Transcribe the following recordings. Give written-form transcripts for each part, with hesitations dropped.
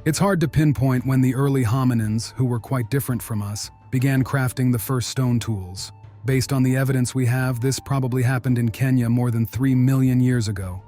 It's hard to pinpoint when the early hominins, who were quite different from us, began crafting the first stone tools. Based on the evidence we have, this probably happened in Kenya more than 3 million years ago.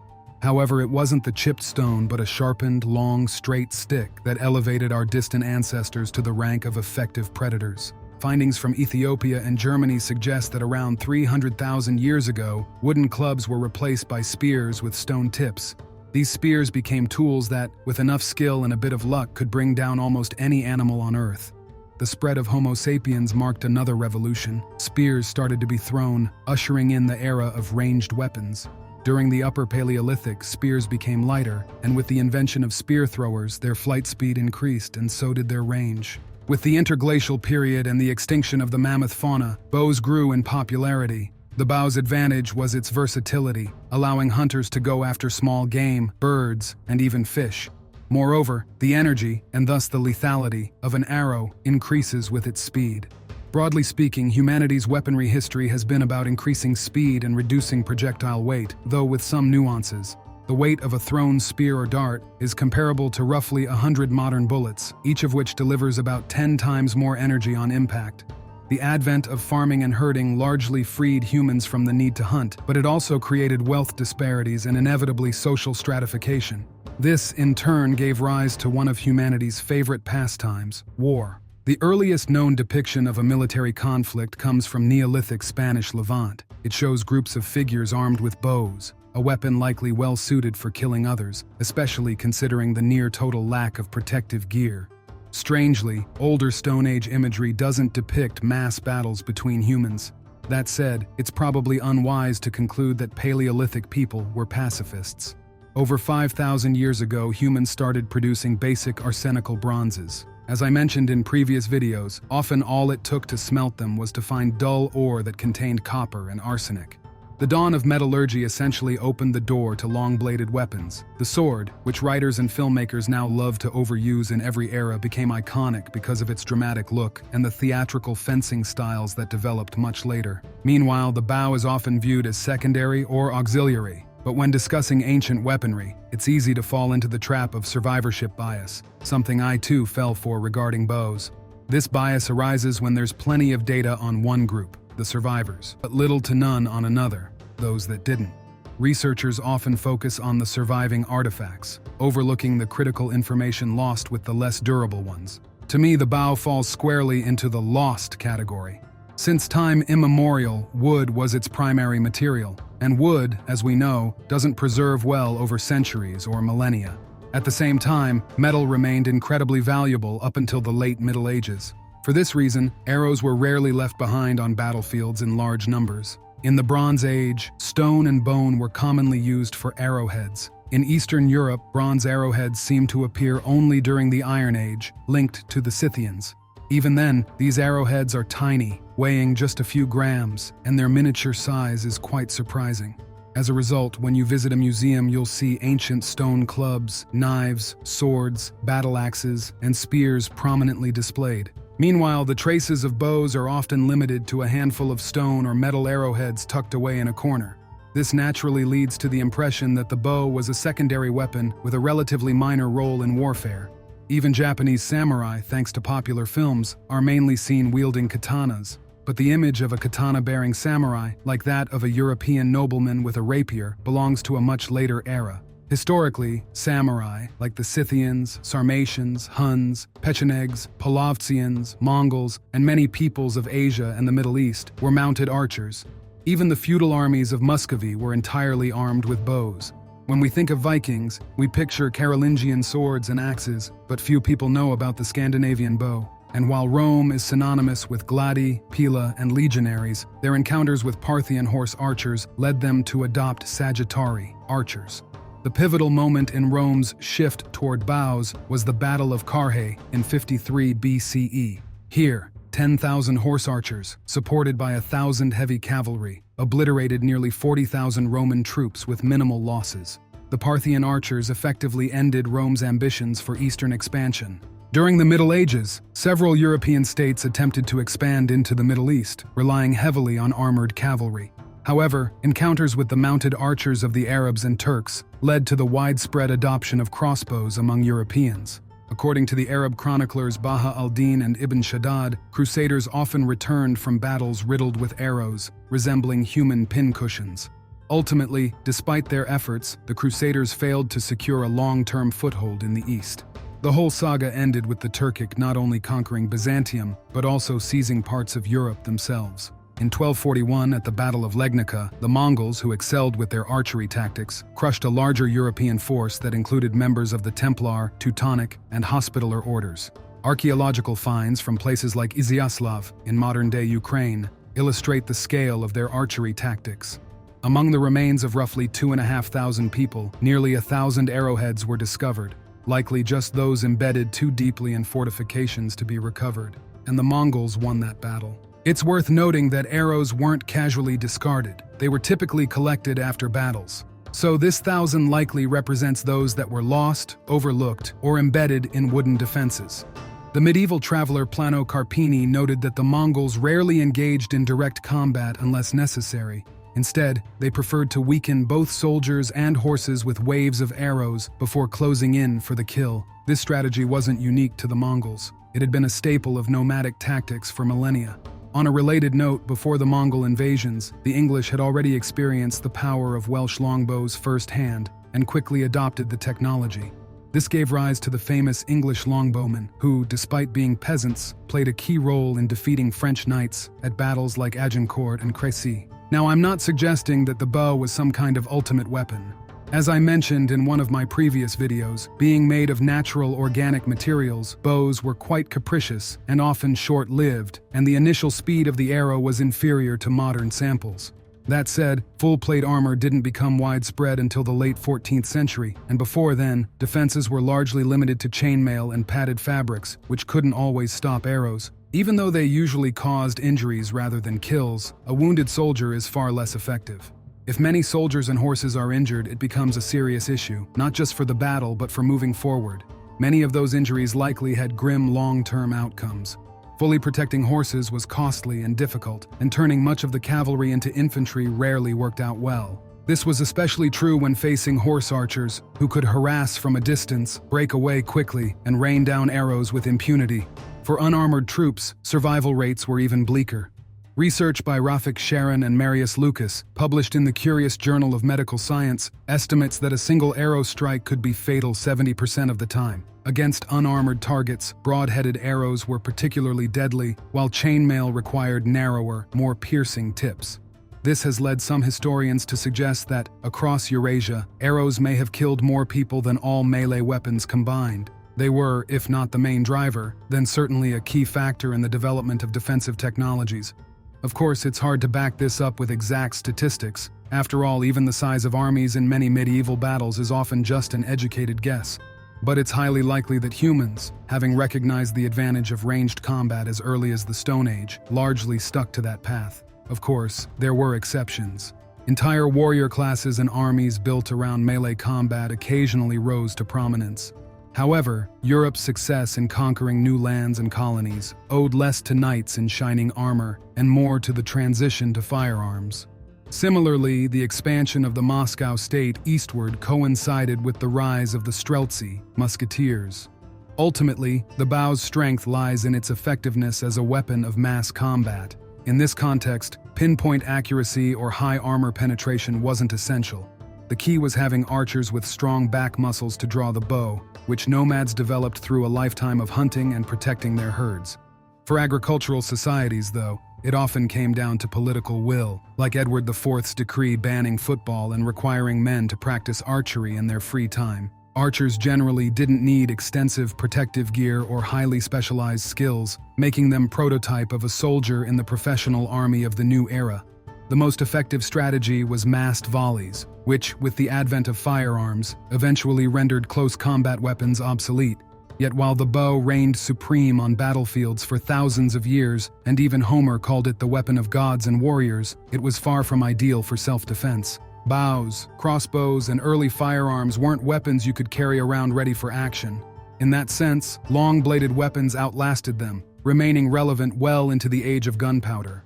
However, it wasn't the chipped stone but a sharpened, long, straight stick that elevated our distant ancestors to the rank of effective predators. Findings from Ethiopia and Germany suggest that around 300,000 years ago, wooden clubs were replaced by spears with stone tips. These spears became tools that, with enough skill and a bit of luck, could bring down almost any animal on Earth. The spread of Homo sapiens marked another revolution. Spears started to be thrown, ushering in the era of ranged weapons. During the Upper Paleolithic, spears became lighter, and with the invention of spear throwers, their flight speed increased and so did their range. With the interglacial period and the extinction of the mammoth fauna, bows grew in popularity. The bow's advantage was its versatility, allowing hunters to go after small game, birds, and even fish. Moreover, the energy, and thus the lethality, of an arrow increases with its speed. Broadly speaking, humanity's weaponry history has been about increasing speed and reducing projectile weight, though with some nuances. The weight of a thrown spear or dart is comparable to roughly 100 modern bullets, each of which delivers about 10 times more energy on impact. The advent of farming and herding largely freed humans from the need to hunt, but it also created wealth disparities and inevitably social stratification. This, in turn, gave rise to one of humanity's favorite pastimes, war. The earliest known depiction of a military conflict comes from Neolithic Spanish Levant. It shows groups of figures armed with bows, a weapon likely well suited for killing others, especially considering the near-total lack of protective gear. Strangely, older Stone Age imagery doesn't depict mass battles between humans. That said, it's probably unwise to conclude that Paleolithic people were pacifists. Over 5,000 years ago, humans started producing basic arsenical bronzes. As I mentioned in previous videos, often all it took to smelt them was to find dull ore that contained copper and arsenic. The dawn of metallurgy essentially opened the door to long-bladed weapons. The sword, which writers and filmmakers now love to overuse in every era, became iconic because of its dramatic look and the theatrical fencing styles that developed much later. Meanwhile, the bow is often viewed as secondary or auxiliary. But when discussing ancient weaponry, it's easy to fall into the trap of survivorship bias, something I too fell for regarding bows. This bias arises when there's plenty of data on one group, the survivors, but little to none on another, those that didn't. Researchers often focus on the surviving artifacts, overlooking the critical information lost with the less durable ones. To me, the bow falls squarely into the lost category. Since time immemorial, wood was its primary material, and wood, as we know, doesn't preserve well over centuries or millennia. At the same time, metal remained incredibly valuable up until the late Middle Ages. For this reason, arrows were rarely left behind on battlefields in large numbers. In the Bronze Age, stone and bone were commonly used for arrowheads. In Eastern Europe, bronze arrowheads seem to appear only during the Iron Age, linked to the Scythians. Even then, these arrowheads are tiny, weighing just a few grams, and their miniature size is quite surprising. As a result, when you visit a museum, you'll see ancient stone clubs, knives, swords, battle axes, and spears prominently displayed. Meanwhile, the traces of bows are often limited to a handful of stone or metal arrowheads tucked away in a corner. This naturally leads to the impression that the bow was a secondary weapon with a relatively minor role in warfare. Even Japanese samurai, thanks to popular films, are mainly seen wielding katanas. But the image of a katana-bearing samurai, like that of a European nobleman with a rapier, belongs to a much later era. Historically, samurai, like the Scythians, Sarmatians, Huns, Pechenegs, Palovtsians, Mongols, and many peoples of Asia and the Middle East, were mounted archers. Even the feudal armies of Muscovy were entirely armed with bows. When we think of Vikings, we picture Carolingian swords and axes, but few people know about the Scandinavian bow. And while Rome is synonymous with gladi, pila, and legionaries, their encounters with Parthian horse archers led them to adopt Sagittari, archers. The pivotal moment in Rome's shift toward bows was the Battle of Carrhae in 53 BCE. Here, 10,000 horse archers, supported by 1,000 heavy cavalry, obliterated nearly 40,000 Roman troops with minimal losses. The Parthian archers effectively ended Rome's ambitions for eastern expansion. During the Middle Ages, several European states attempted to expand into the Middle East, relying heavily on armored cavalry. However, encounters with the mounted archers of the Arabs and Turks led to the widespread adoption of crossbows among Europeans. According to the Arab chroniclers Baha al-Din and Ibn Shaddad, crusaders often returned from battles riddled with arrows, resembling human pincushions. Ultimately, despite their efforts, the crusaders failed to secure a long-term foothold in the east. The whole saga ended with the Turkic not only conquering Byzantium, but also seizing parts of Europe themselves. In 1241, at the Battle of Legnica, the Mongols, who excelled with their archery tactics, crushed a larger European force that included members of the Templar, Teutonic, and Hospitaller orders. Archaeological finds from places like Izyaslav, in modern-day Ukraine, illustrate the scale of their archery tactics. Among the remains of roughly 2,500 people, nearly 1,000 arrowheads were discovered, likely just those embedded too deeply in fortifications to be recovered, and the Mongols won that battle. It's worth noting that arrows weren't casually discarded. They were typically collected after battles. So this 1,000 likely represents those that were lost, overlooked, or embedded in wooden defenses. The medieval traveler Plano Carpini noted that the Mongols rarely engaged in direct combat unless necessary. Instead, they preferred to weaken both soldiers and horses with waves of arrows before closing in for the kill. This strategy wasn't unique to the Mongols. It had been a staple of nomadic tactics for millennia. On a related note, before the Mongol invasions, the English had already experienced the power of Welsh longbows firsthand and quickly adopted the technology. This gave rise to the famous English longbowmen, who, despite being peasants, played a key role in defeating French knights at battles like Agincourt and Crécy. Now, I'm not suggesting that the bow was some kind of ultimate weapon. As I mentioned in one of my previous videos, being made of natural organic materials, bows were quite capricious and often short-lived, and the initial speed of the arrow was inferior to modern samples. That said, full-plate armor didn't become widespread until the late 14th century, and before then, defenses were largely limited to chainmail and padded fabrics, which couldn't always stop arrows. Even though they usually caused injuries rather than kills, a wounded soldier is far less effective. If many soldiers and horses are injured, it becomes a serious issue, not just for the battle but for moving forward. Many of those injuries likely had grim long-term outcomes. Fully protecting horses was costly and difficult, and turning much of the cavalry into infantry rarely worked out well. This was especially true when facing horse archers, who could harass from a distance, break away quickly, and rain down arrows with impunity. For unarmored troops, survival rates were even bleaker. Research by Rafik Sharon and Marius Lucas, published in the Curious Journal of Medical Science, estimates that a single arrow strike could be fatal 70% of the time. Against unarmored targets, broad-headed arrows were particularly deadly, while chainmail required narrower, more piercing tips. This has led some historians to suggest that, across Eurasia, arrows may have killed more people than all melee weapons combined. They were, if not the main driver, then certainly a key factor in the development of defensive technologies. Of course, it's hard to back this up with exact statistics. After all, even the size of armies in many medieval battles is often just an educated guess. But it's highly likely that humans, having recognized the advantage of ranged combat as early as the Stone Age, largely stuck to that path. Of course, there were exceptions. Entire warrior classes and armies built around melee combat occasionally rose to prominence. However, Europe's success in conquering new lands and colonies owed less to knights in shining armor and more to the transition to firearms. Similarly, the expansion of the Moscow state eastward coincided with the rise of the Streltsy, musketeers. Ultimately, the bow's strength lies in its effectiveness as a weapon of mass combat. In this context, pinpoint accuracy or high armor penetration wasn't essential. The key was having archers with strong back muscles to draw the bow, which nomads developed through a lifetime of hunting and protecting their herds. For agricultural societies, though, it often came down to political will, like Edward IV's decree banning football and requiring men to practice archery in their free time. Archers generally didn't need extensive protective gear or highly specialized skills, making them prototype of a soldier in the professional army of the new era. The most effective strategy was massed volleys, which, with the advent of firearms, eventually rendered close combat weapons obsolete. Yet while the bow reigned supreme on battlefields for thousands of years, and even Homer called it the weapon of gods and warriors, it was far from ideal for self-defense. Bows, crossbows, and early firearms weren't weapons you could carry around ready for action. In that sense, long-bladed weapons outlasted them, remaining relevant well into the age of gunpowder.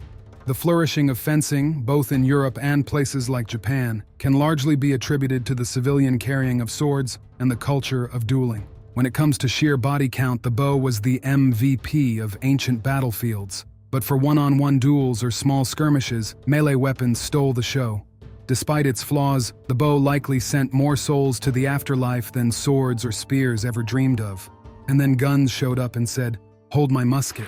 The flourishing of fencing, both in Europe and places like Japan, can largely be attributed to the civilian carrying of swords and the culture of dueling. When it comes to sheer body count, the bow was the MVP of ancient battlefields. But for one-on-one duels or small skirmishes, melee weapons stole the show. Despite its flaws, the bow likely sent more souls to the afterlife than swords or spears ever dreamed of. And then guns showed up and said, "Hold my musket."